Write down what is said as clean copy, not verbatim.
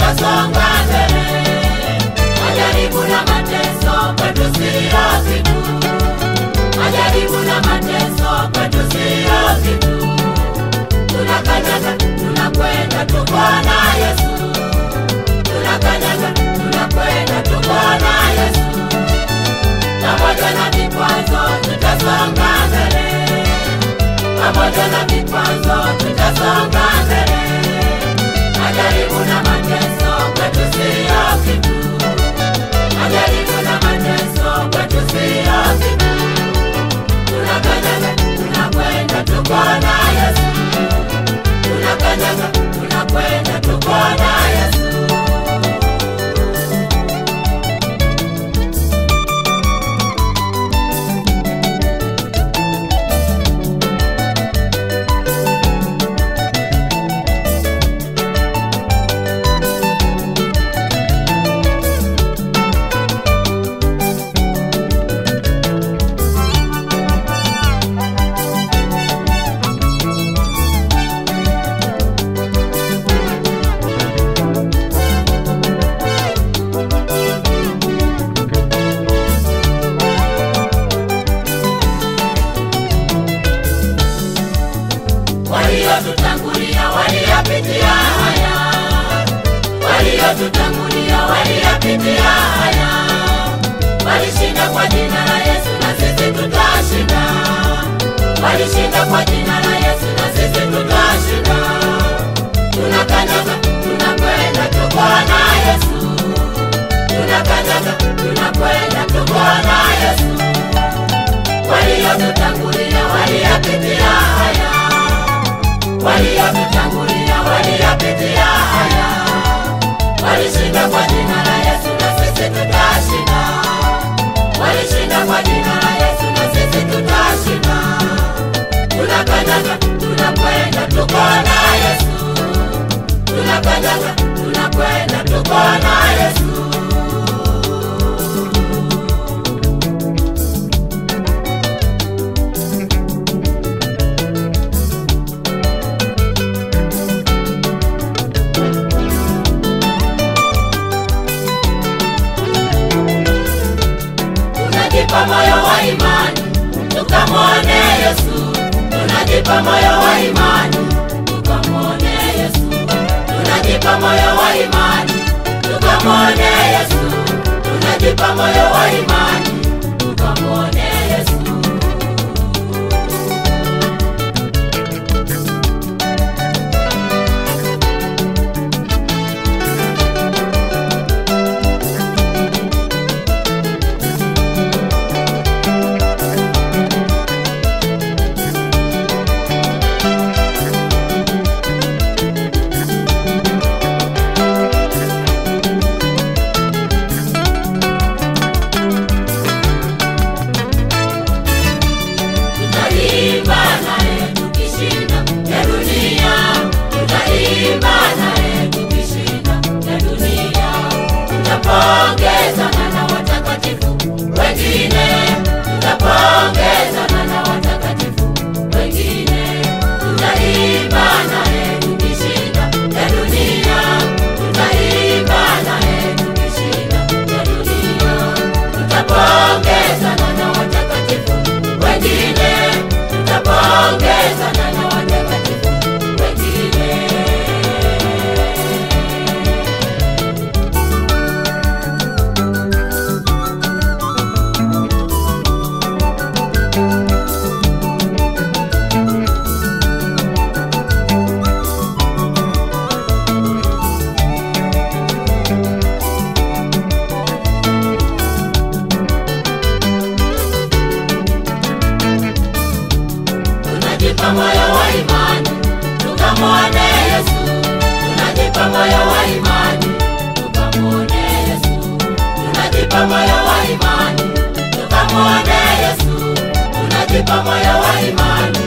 tutasonga mbele. Majaribu na mateso kwetu sio kitu. Majaribu na mateso kwetu sio kitu. Tunakanyaga, tunakwenda tuko na Yesu. Tunakanyaga, tunakwenda tuko na Yesu. Pamoja na vikwazo tutasonga mbele. Pamoja na vikwazo tutasonga mbele. Majaribu na mateso kwetu sio kitu. Majaribu na mateso kwetu sio kitu. Tunakanyaga, tunakwenda tuko na Yesu. Tunakanyaga, tunakwenda tuko na Yesu. Waliotutangulia waliyapitia haya. Waliotutangulia waliyapitia haya. Walishinda kwa jina la Yesu na sisi tutashinda. Walishinda kwa jina la Yesu na sisi tutashinda. Tunakanyaga, tunakwenda tuko na Yesu. Tunakanyaga, tunakwenda tuko na Yesu. Waliotutangulia waliyapitia haya. Waliotutangulia waliyapitia haya. Walishinda kwa jina la Yesu na sisi tutashinda. Walishinda kwa jina la Yesu na sisi tutashinda. Tunakanyaga, tunakwenda tuko na Yesu. Tunakanyaga, tunakwenda tuko na Yesu. Tunajipa moyo wa imani tukamwone Yesu. Tunajipa moyo wa imani tukamwone Yesu. Tunajipa moyo wa imani tukamwone Yesu. Tunajipa moyo wa imani tukamwone Yesu. Tutapongezana na watakatifu wengine. Tutapongezana na watakatifu wengine. Tutaimba naye tukishinda ya dunia. Tutaimba naye tukishinda ya dunia. Tutapongezana na watakatifu wengine. Tutapongezana na watakatifu wengine. Tunajipa moyo wa imani tukamwone Yesu. Tunajipa moyo wa imani tukamwone Yesu. Tunajipa moyo wa imani tukamwone Yesu. Tunajipa moyo wa imani